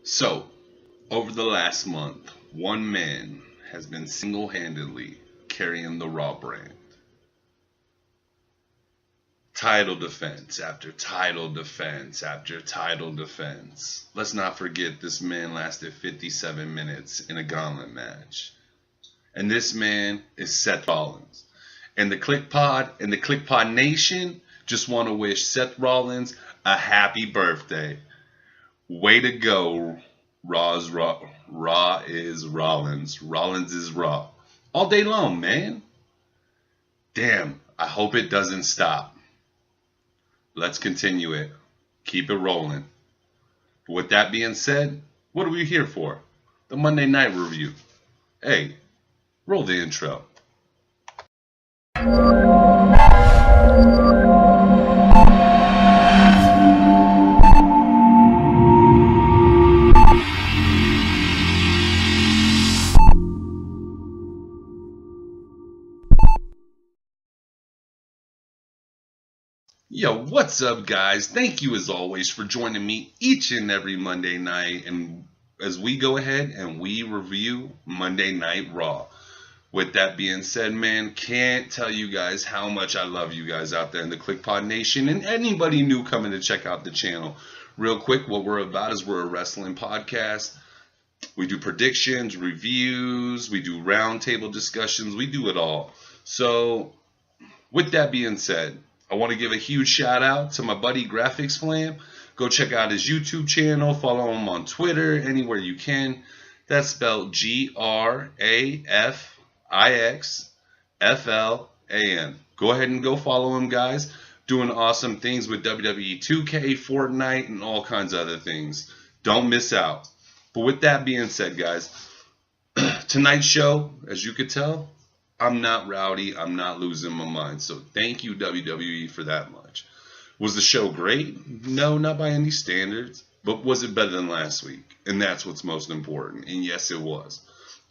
So, over the last month, one man has been single handedly carrying the Raw brand. Title defense after title defense after title defense. Let's not forget this man lasted 57 minutes in a gauntlet match. And this man is Seth Rollins. And the Kliqpod and the Kliqpod Nation just want to wish Seth Rollins a happy birthday. Way to go, Raw is Raw. Raw is Rollins. Rollins is Raw. All day long, man. Damn, I hope it doesn't stop. Let's continue it. Keep it rolling. With that being said, what are we here for? The Monday Night Review. Hey, roll the intro. Yo, what's up, guys? Thank you as always for joining me each and every Monday night, and as we go ahead and we review Monday Night Raw. With that being said, man, can't tell you guys how much I love you guys out there in the Kliqpod Nation and anybody new coming to check out the channel. Real quick, what we're about is we're a wrestling podcast. We do predictions, reviews, we do roundtable discussions, we do it all. So, with that being said, I want to give a huge shout out to my buddy Graphics Flam. Go check out his YouTube channel. Follow him on Twitter, anywhere you can. That's spelled GRAFIXFLAM. Go ahead and go follow him, guys. Doing awesome things with WWE 2K, Fortnite, and all kinds of other things. Don't miss out. But with that being said, guys, tonight's show, as you could tell, I'm not rowdy. I'm not losing my mind. So thank you, WWE, for that much. Was the show great? No, not by any standards. But was it better than last week? And that's what's most important. And yes, it was.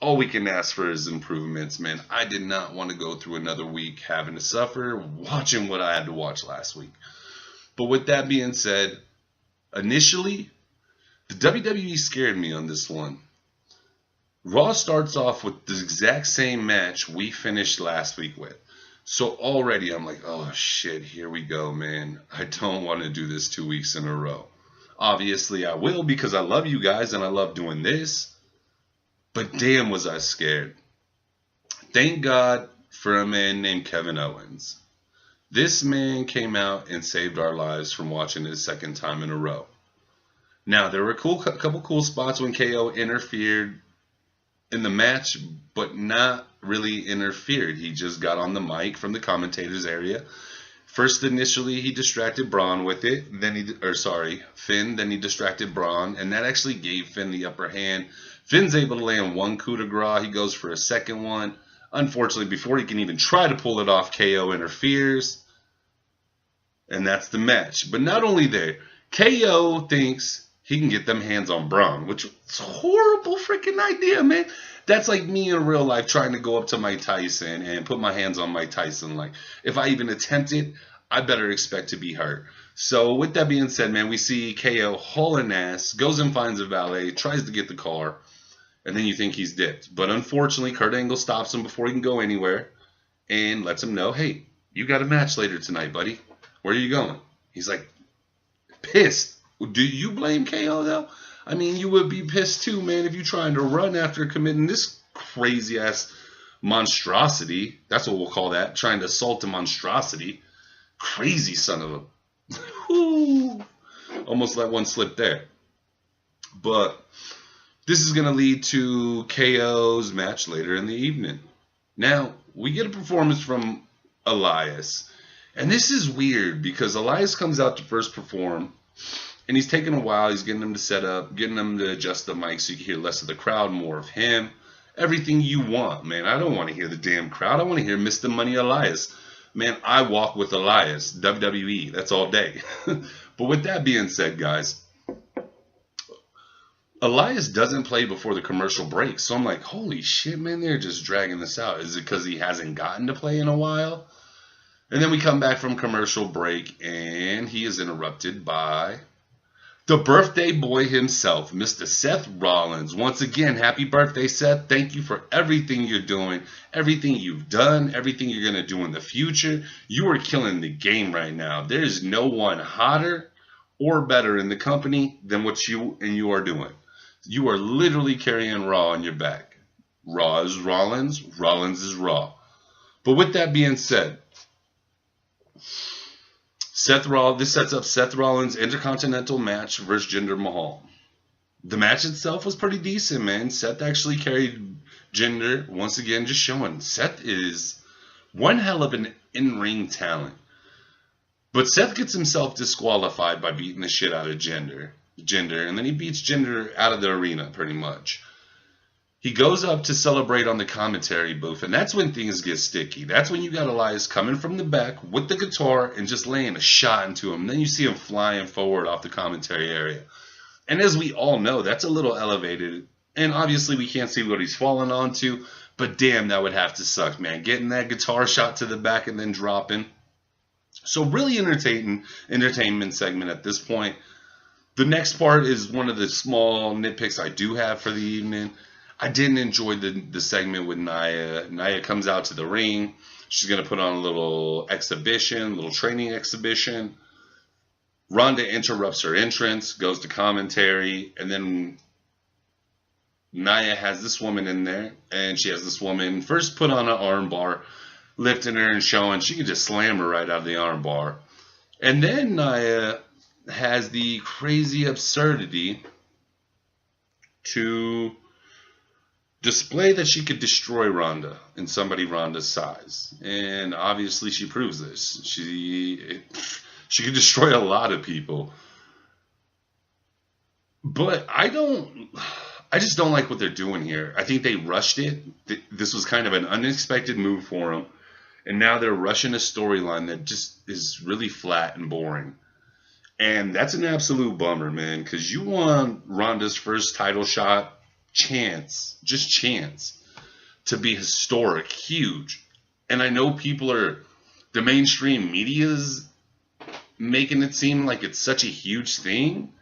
All we can ask for is improvements, man. I did not want to go through another week having to suffer watching what I had to watch last week. But with that being said, initially, the WWE scared me on this one. Raw starts off with the exact same match we finished last week with. So already I'm like, oh shit, here we go, man. I don't want to do this 2 weeks in a row. Obviously I will because I love you guys and I love doing this. But damn was I scared. Thank God for a man named Kevin Owens. This man came out and saved our lives from watching it a second time in a row. Now there were a couple cool spots when KO interfered in the match, but not really interfered. He just got on the mic from the commentators area. First, initially, he distracted Braun with it. Finn. Then he distracted Braun, and that actually gave Finn the upper hand. Finn's able to land one coup de grace. He goes for a second one. Unfortunately, before he can even try to pull it off, KO interferes, and that's the match. But not only there, KO thinks he can get them hands on Braun, which is a horrible freaking idea, man. That's like me in real life trying to go up to Mike Tyson and put my hands on Mike Tyson. Like, if I even attempt it, I better expect to be hurt. So, with that being said, man, we see KO hauling ass, goes and finds a valet, tries to get the car, and then you think he's dipped. But unfortunately, Kurt Angle stops him before he can go anywhere and lets him know, hey, you got a match later tonight, buddy. Where are you going? He's like, pissed. Do you blame KO, though? I mean, you would be pissed, too, man, if you're trying to run after committing this crazy-ass monstrosity. That's what we'll call that, trying to assault a monstrosity. Crazy son of a... Almost let one slip there. But this is going to lead to KO's match later in the evening. Now, we get a performance from Elias. And this is weird, because Elias comes out to first perform, and he's taking a while. He's getting them to set up, getting them to adjust the mic so you can hear less of the crowd, more of him. Everything you want, man. I don't want to hear the damn crowd. I want to hear Mr. Money Elias. Man, I walk with Elias. WWE. That's all day. But with that being said, guys, Elias doesn't play before the commercial break. So I'm like, holy shit, man, they're just dragging this out. Is it because he hasn't gotten to play in a while? And then we come back from commercial break, and he is interrupted by The birthday boy himself, Mr. Seth Rollins. Once again, happy birthday, Seth. Thank you for everything you're doing, everything you've done, everything you're going to do in the future. You are killing the game right now. There's no one hotter or better in the company than what you are doing. You are literally carrying Raw on your back. Raw is Rollins, Rollins is Raw. But with that being said, this sets up Seth Rollins' Intercontinental match versus Jinder Mahal. The match itself was pretty decent, man. Seth actually carried Jinder, once again, just showing Seth is one hell of an in-ring talent. But Seth gets himself disqualified by beating the shit out of Jinder, and then he beats Jinder out of the arena, pretty much. He goes up to celebrate on the commentary booth, and that's when things get sticky. That's when you got Elias coming from the back with the guitar and just laying a shot into him. Then you see him flying forward off the commentary area. And as we all know, that's a little elevated. And obviously we can't see what he's falling onto, but damn, that would have to suck, man. Getting that guitar shot to the back and then dropping. So really entertainment segment at this point. The next part is one of the small nitpicks I do have for the evening. I didn't enjoy the segment with Nia. Nia comes out to the ring. She's going to put on a little training exhibition. Ronda interrupts her entrance, goes to commentary, and then Nia has this woman in there, and she has this woman first put on an arm bar, lifting her and showing she can just slam her right out of the arm bar. And then Nia has the crazy absurdity to display that she could destroy Ronda in somebody Ronda's size. And obviously she proves this. She could destroy a lot of people. But I just don't like what they're doing here. I think they rushed it. This was kind of an unexpected move for them. And now they're rushing a storyline that just is really flat and boring. And that's an absolute bummer, man, because you want Ronda's first title shot chance to be historic, huge. And I know the mainstream media's making it seem like it's such a huge thing,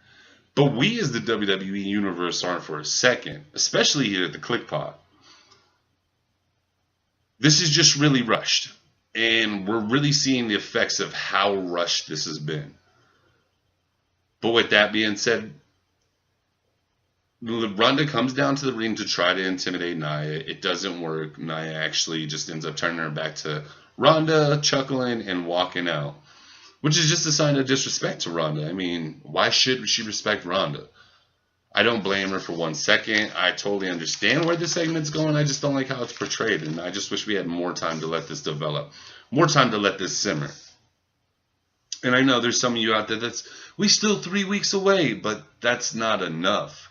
but we as the WWE universe aren't for a second, especially here at the Kliqpod. This is just really rushed, and we're really seeing the effects of how rushed this has been. But with that being said, Ronda comes down to the ring to try to intimidate Nia. It doesn't work. Nia actually just ends up turning her back to Ronda, chuckling and walking out, which is just a sign of disrespect to Ronda. I mean, why should she respect Ronda? I don't blame her for 1 second. I totally understand where this segment's going. I just don't like how it's portrayed, and I just wish we had more time to let this develop, more time to let this simmer. And I know there's some of you out there we still 3 weeks away, but that's not enough.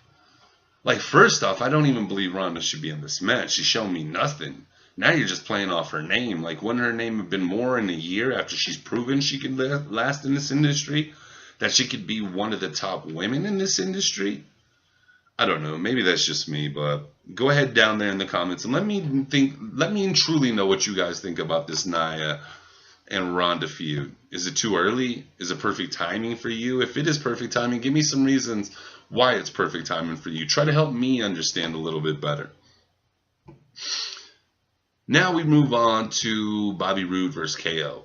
Like, first off, I don't even believe Ronda should be in this match. She's shown me nothing. Now you're just playing off her name. Like, wouldn't her name have been more in a year after she's proven she could last in this industry? That she could be one of the top women in this industry? I don't know. Maybe that's just me, but go ahead down there in the comments and let me truly know what you guys think about this Nia and Ronda feud. Is it too early? Is it perfect timing for you? If it is perfect timing, give me some reasons why it's perfect timing for you. Try to help me understand a little bit better. Now we move on to Bobby Roode versus KO.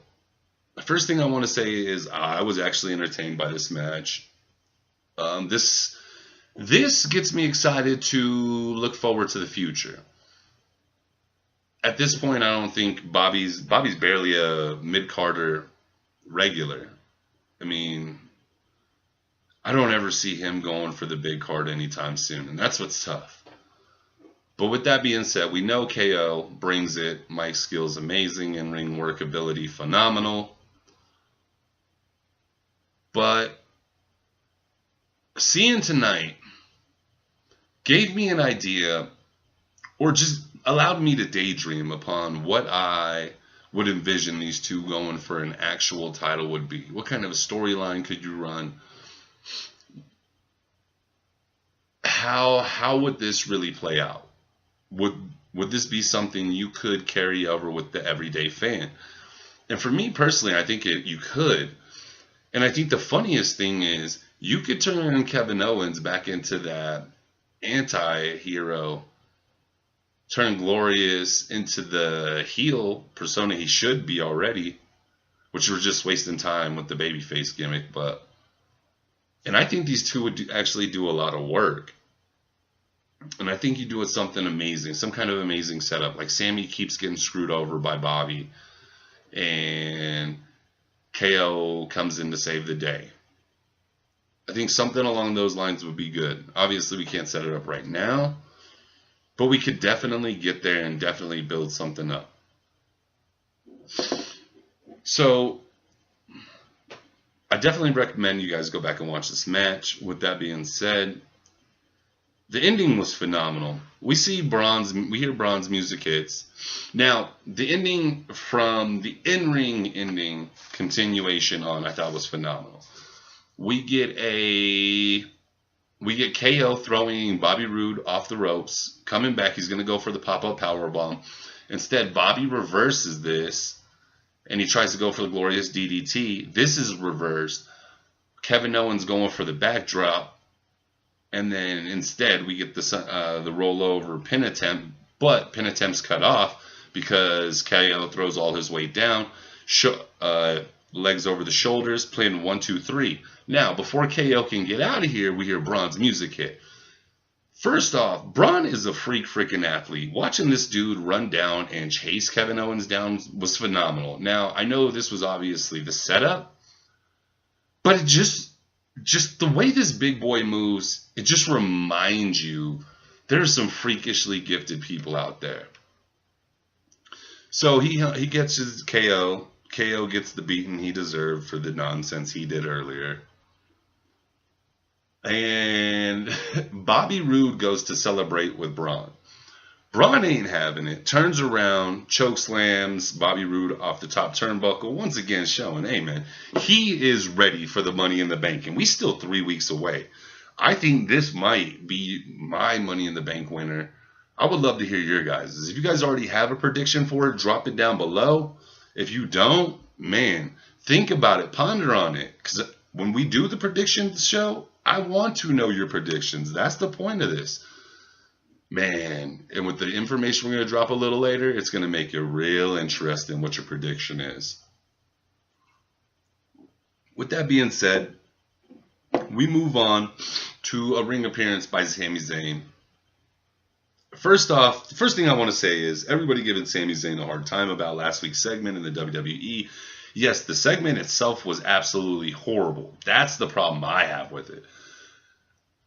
The first thing I want to say is I was actually entertained by this match. This gets me excited to look forward to the future. At this point, I don't think Bobby's barely a mid-carder regular. I mean, I don't ever see him going for the big card anytime soon, and that's what's tough. But with that being said, we know KO brings it. Mic skills amazing, and ring work ability phenomenal. But seeing tonight gave me an idea, or just allowed me to daydream upon what I would envision these two going for an actual title would be. What kind of a storyline could you run? How would this really play out? Would this be something you could carry over with the everyday fan? And for me personally, I think you could. And I think the funniest thing is You could turn Kevin Owens back into that anti-hero, turn Glorious into the heel persona he should be already, which we're just wasting time with the babyface gimmick. And I think these two would actually do a lot of work. And I think you do it something amazing, some kind of amazing setup. Like Sammy keeps getting screwed over by Bobby, and KO comes in to save the day. I think something along those lines would be good. Obviously, we can't set it up right now, but we could definitely get there and definitely build something up. So I definitely recommend you guys go back and watch this match. With that being said, the ending was phenomenal. We hear Braun's music hits. Now, the ending from the in-ring ending continuation on, I thought was phenomenal. We get KO throwing Bobby Roode off the ropes, coming back. He's going to go for the pop-up powerbomb. Instead, Bobby reverses this, and he tries to go for the glorious DDT. This is reversed. Kevin Owens going for the backdrop. And then instead, we get the rollover pin attempt, but pin attempt's cut off because KO throws all his weight down, legs over the shoulders, playing 1, 2, 3. Now, before KO can get out of here, we hear Braun's music hit. First off, Braun is a freaking athlete. Watching this dude run down and chase Kevin Owens down was phenomenal. Now, I know this was obviously the setup, but it just the way this big boy moves, it just reminds you there's some freakishly gifted people out there. So he gets his KO. KO gets the beating he deserved for the nonsense he did earlier. And Bobby Roode goes to celebrate with Braun. Braun ain't having it. Turns around, choke slams Bobby Roode off the top turnbuckle. Once again showing, hey man, he is ready for the Money in the Bank. And we still 3 weeks away. I think this might be my Money in the Bank winner. I would love to hear your guys'. If you guys already have a prediction for it, drop it down below. If you don't, man, think about it. Ponder on it. Because when we do the prediction show, I want to know your predictions. That's the point of this. Man, and with the information we're going to drop a little later, it's going to make it real interesting what your prediction is. With that being said, we move on to a ring appearance by Sami Zayn. First off, the first thing I want to say is everybody giving Sami Zayn a hard time about last week's segment in the WWE. Yes, the segment itself was absolutely horrible. That's the problem I have with it.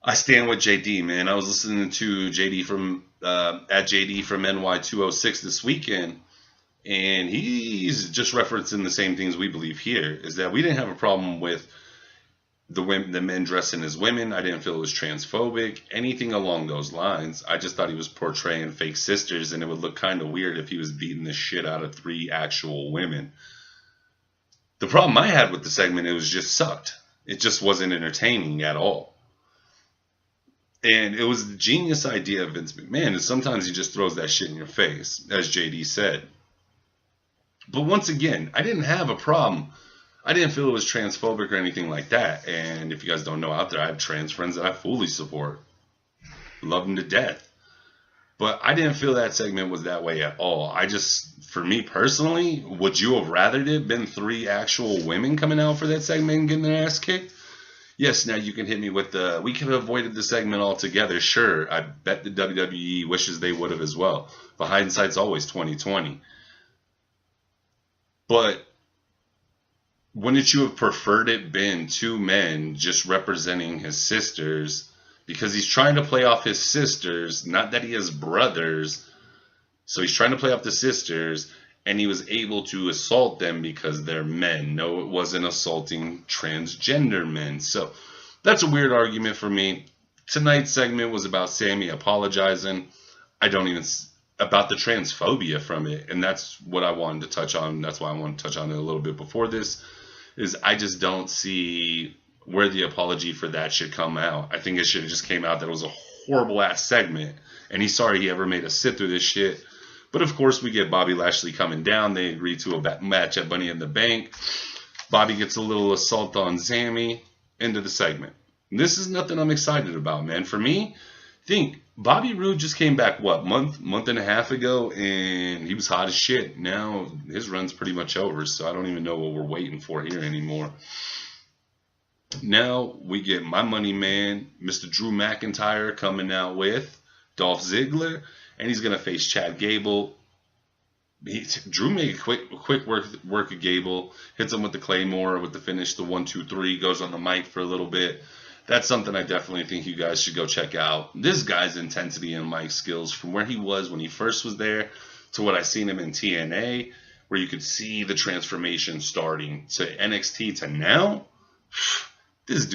I stand with JD, man. I was listening to JD from at JD from NY206 this weekend, and he's just referencing the same things we believe here. Is that we didn't have a problem with the men dressing as women. I didn't feel it was transphobic, anything along those lines. I just thought he was portraying fake sisters, and it would look kind of weird if he was beating the shit out of 3 actual women. The problem I had with the segment, it was just sucked. It just wasn't entertaining at all. And it was the genius idea of Vince McMahon, and sometimes he just throws that shit in your face, as JD said. But once again, I didn't have a problem. I didn't feel it was transphobic or anything like that. And if you guys don't know out there, I have trans friends that I fully support. Love them to death. But I didn't feel that segment was that way at all. For me personally, would you have rather it been 3 actual women coming out for that segment and getting their ass kicked? Yes, now you can hit me with we could have avoided the segment altogether. Sure, I bet the WWE wishes they would have as well. But hindsight's always 20/20. But wouldn't you have preferred it been 2 men just representing his sisters? Because he's trying to play off his sisters, not that he has brothers. So he's trying to play off the sisters, and he was able to assault them because they're men. No, it wasn't assaulting transgender men. So that's a weird argument for me. Tonight's segment was about Sammy apologizing. About the transphobia from it. And that's what I wanted to touch on. That's why I wanted to touch on it a little bit before this. Is I just don't see where the apology for that should come out. I think it should have just came out that it was a horrible ass segment. And he's sorry he ever made us sit through this shit. But of course, we get Bobby Lashley coming down. They agree to a match at Money in the Bank. Bobby gets a little assault on Sammy. End of the segment. This is nothing I'm excited about, man. For me, think Bobby Roode just came back, what, month and a half ago, and he was hot as shit. Now his run's pretty much over, so I don't even know what we're waiting for here anymore. Now we get my money man, Mr. Drew McIntyre, coming out with Dolph Ziggler, and he's gonna face Chad Gable. Drew made a quick work of Gable, hits him with the Claymore with the finish, the 1-2-3, goes on the mic for a little bit. That's something I definitely think you guys should go check out. This guy's intensity and mic skills, from where he was when he first was there to what I seen him in TNA, where you could see the transformation starting, to NXT to now. This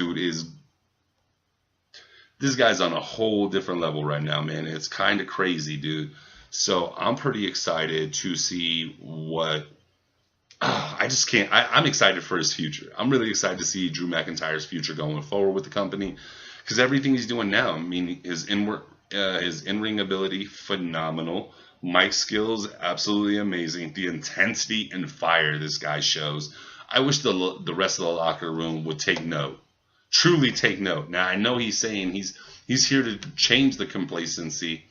guy's on a whole different level right now, man. It's kind of crazy, dude. So I'm pretty excited to see what. I just can't. I'm excited for his future. I'm really excited to see Drew McIntyre's future going forward with the company, because everything he's doing now, I mean, his in-ring ability, phenomenal. Mic skills, absolutely amazing. The intensity and fire this guy shows. I wish the rest of the locker room would take note. Truly take note. Now, I know he's saying he's here to change the complacency.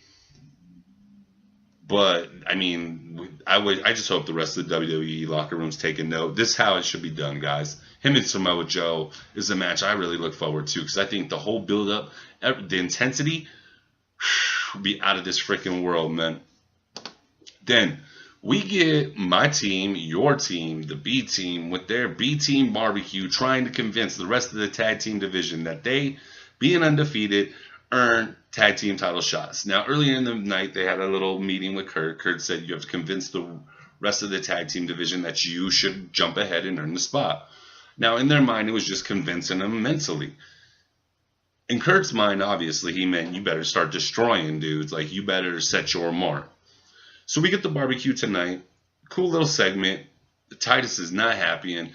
But, I mean, I just hope the rest of the WWE locker room's taking note. This is how it should be done, guys. Him and Samoa Joe is a match I really look forward to, because I think the whole build-up, the intensity, will be out of this freaking world, man. Then we get my team, your team, the B team, with their B team barbecue, trying to convince the rest of the tag team division that they, being undefeated, earn tag team title shots. Now, earlier in the night, they had a little meeting with Kurt. Kurt said you have to convince the rest of the tag team division that you should jump ahead and earn the spot. Now, in their mind, it was just convincing them mentally. In Kurt's mind, obviously, he meant you better start destroying dudes. Like, you better set your mark. So we get the barbecue tonight. Cool little segment. Titus is not happy, and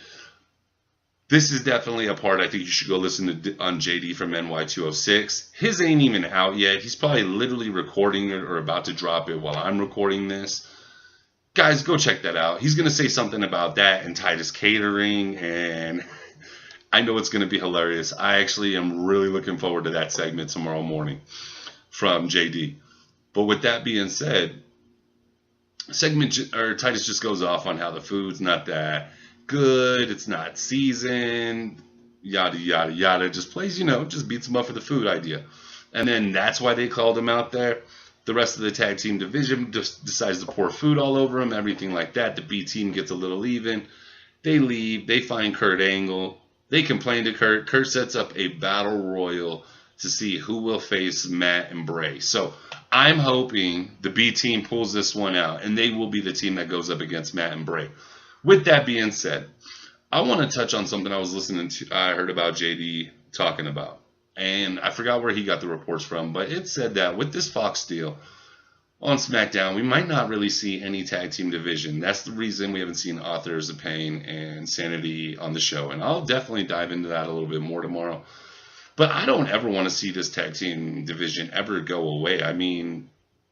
this is definitely a part I think you should go listen to on JD from NY206. His ain't even out yet. He's probably literally recording it or about to drop it while I'm recording this. Guys, go check that out. He's going to say something about that and Titus Catering, and I know it's going to be hilarious. I actually am really looking forward to that segment tomorrow morning from JD. But with that being said, Titus just goes off on how the food's not that good, it's not seasoned, yada yada yada. Just plays, just beats him up for the food idea. And then that's why they called him out there. The rest of the tag team division just decides to pour food all over him, everything like that. The B team gets a little even. They leave. They find Kurt Angle. They complain to Kurt. Kurt sets up a battle royal to see who will face Matt and Bray. So I'm hoping the B team pulls this one out, and they will be the team that goes up against Matt and Bray. With that being said, I want to touch on something I was listening to. I heard about JD talking about, and I forgot where he got the reports from, but it said that with this Fox deal on SmackDown, we might not really see any tag team division. That's the reason we haven't seen Authors of Pain and Sanity on the show, and I'll definitely dive into that a little bit more tomorrow. But I don't ever want to see this tag team division ever go away. I mean,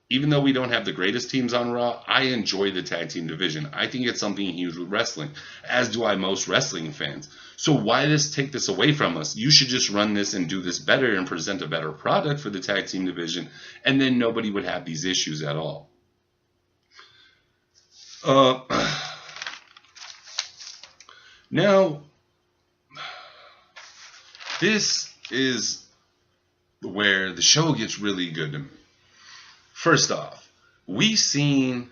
even though we don't have the greatest teams on Raw, I enjoy the tag team division. I think it's something huge with wrestling, as do I most wrestling fans. So why take this away from us? You should just run this and do this better and present a better product for the tag team division, and then nobody would have these issues at all. Now, this is where the show gets really good to me. First off, I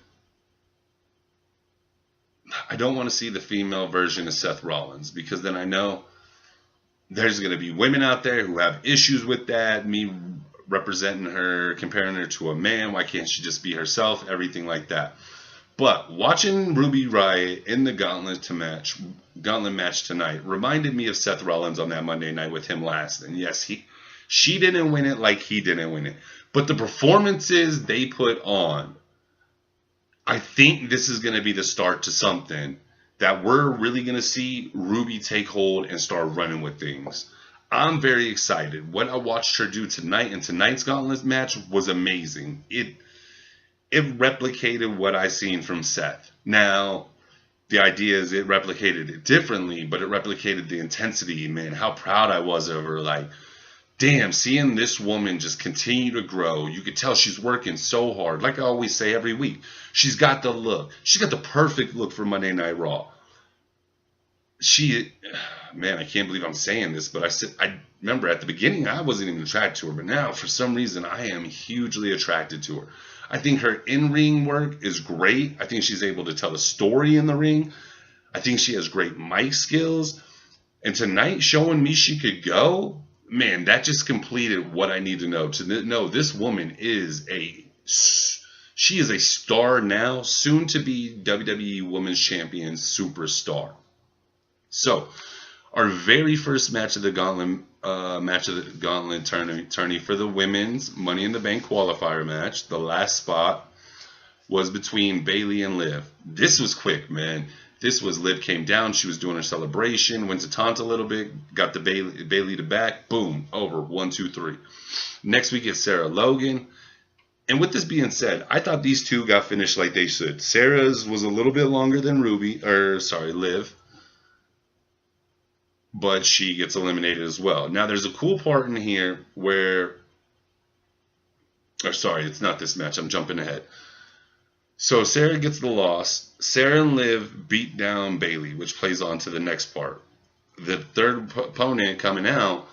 don't want to see the female version of Seth Rollins, because then I know there's going to be women out there who have issues with that, me representing her, comparing her to a man, why can't she just be herself, everything like that. But watching Ruby Riott in the Gauntlet match tonight reminded me of Seth Rollins on that Monday night with him last. And yes, she didn't win it like he didn't win it. But the performances they put on, I think this is going to be the start to something that we're really going to see Ruby take hold and start running with things. I'm very excited. What I watched her do tonight in tonight's Gauntlet match was amazing. It replicated what I seen from Seth. Now, the idea is it replicated it differently, but it replicated the intensity, man. How proud I was of her. Like, damn, seeing this woman just continue to grow, you could tell she's working so hard. Like I always say every week, she's got the look. She's got the perfect look for Monday Night Raw. Man, I can't believe I'm saying this, but I remember at the beginning I wasn't even attracted to her, but now for some reason I am hugely attracted to her. I think her in-ring work is great. I think she's able to tell a story in the ring. I think she has great mic skills. And tonight, showing me she could go, man, that just completed what I need to know. To know this woman is she is a star now, soon to be WWE Women's Champion superstar. So, our very first match of the Gauntlet tourney for the women's Money in the Bank qualifier match. The last spot was between Bayley and Liv. This was quick, man. This was Liv came down. She was doing her celebration, went to taunt a little bit, got the Bayley to back. Boom, over. 1, 2, 3. Next we get Sarah Logan. And with this being said, I thought these two got finished like they should. Sarah's was a little bit longer than Liv. But she gets eliminated as well. Now, there's a cool part in here where... it's not this match. I'm jumping ahead. So, Sarah gets the loss. Sarah and Liv beat down Bayley, which plays on to the next part. The third opponent coming out...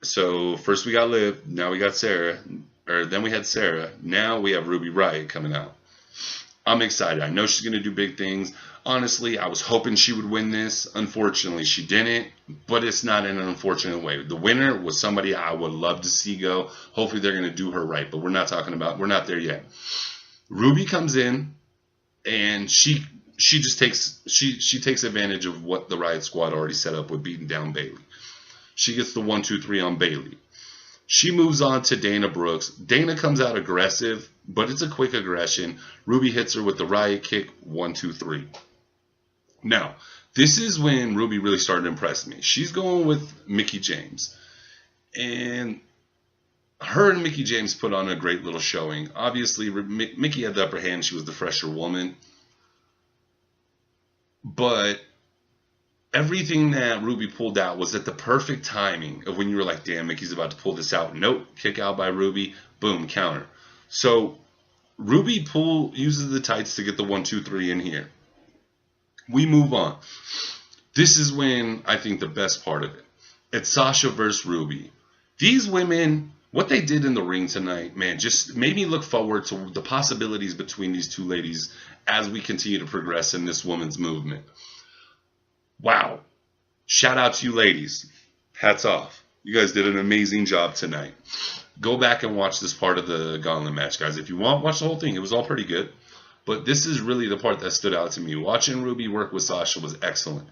So, first we got Liv. Now we got Sarah. Then we had Sarah. Now we have Ruby Riott coming out. I'm excited. I know she's going to do big things. Honestly, I was hoping she would win this. Unfortunately, she didn't, but it's not in an unfortunate way. The winner was somebody I would love to see go. Hopefully, they're going to do her right, but we're not there yet. Ruby comes in, and she takes advantage of what the Riott Squad already set up with beating down Bayley. She gets the 1, 2, 3 on Bayley. She moves on to Dana Brooks. Dana comes out aggressive, but it's a quick aggression. Ruby hits her with the Riott kick, 1, 2, 3. Now, this is when Ruby really started to impress me. She's going with Mickie James. And her and Mickie James put on a great little showing. Obviously, Mickie had the upper hand. She was the fresher woman. But everything that Ruby pulled out was at the perfect timing of when you were like, damn, Mickey's about to pull this out. Nope, kick out by Ruby. Boom, counter. So Ruby uses the tights to get the 1, 2, 3 in here. We move on. This is when I think the best part of it. It's Sasha versus Ruby. These women, what they did in the ring tonight, man, just made me look forward to the possibilities between these two ladies as we continue to progress in this women's movement. Wow. Shout out to you ladies. Hats off. You guys did an amazing job tonight. Go back and watch this part of the Gauntlet match, guys. If you want, watch the whole thing. It was all pretty good. But this is really the part that stood out to me. Watching Ruby work with Sasha was excellent.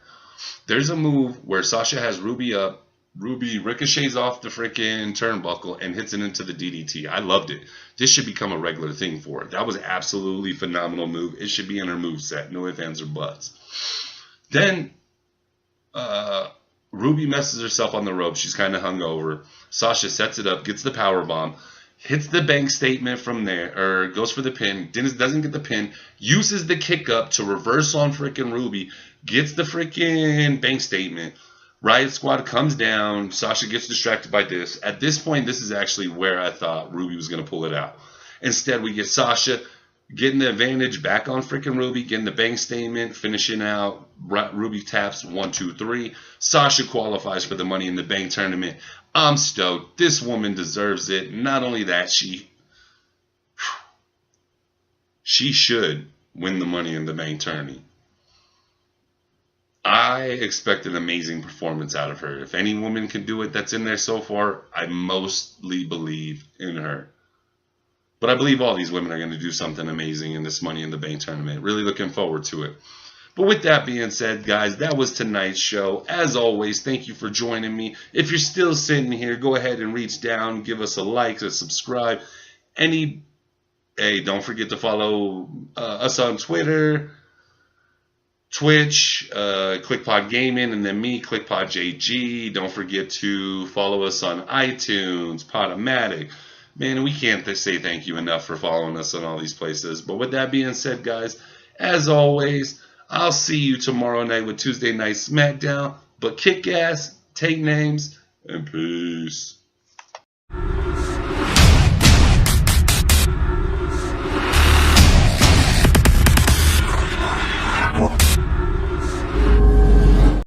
There's a move where Sasha has Ruby up. Ruby ricochets off the freaking turnbuckle and hits it into the DDT. I loved it. This should become a regular thing for her. That was an absolutely phenomenal move. It should be in her moveset. No ifs, ands, or buts. Then Ruby messes herself on the rope. She's kind of hungover. Sasha sets it up, gets the power bomb, hits the bank statement from there, or goes for the pin. Dennis doesn't get the pin, uses the kick up to reverse on freaking Ruby, gets the freaking bank statement. Riott Squad comes down. Sasha gets distracted by this. At this point, this is actually where I thought Ruby was going to pull it out. Instead, we get Sasha getting the advantage back on freaking Ruby, getting the bank statement, finishing out. Ruby taps 1, 2, 3. Sasha qualifies for the Money in the Bank tournament. I'm stoked. This woman deserves it. Not only that, she should win the Money in the Bank tourney. I expect an amazing performance out of her. If any woman can do it that's in there so far, I mostly believe in her. But I believe all these women are going to do something amazing in this Money in the Bank tournament. Really looking forward to it. But with that being said, guys, that was tonight's show. As always, thank you for joining me. If you're still sitting here, go ahead and reach down, give us a like, a subscribe. Hey, don't forget to follow us on Twitter, Twitch, Kliqpod Gaming, and then me, Kliqpod JG. Don't forget to follow us on iTunes, Podomatic. Man, we can't say thank you enough for following us on all these places. But with that being said, guys, as always, I'll see you tomorrow night with Tuesday Night SmackDown. But kick ass, take names, and peace. Kliqpod.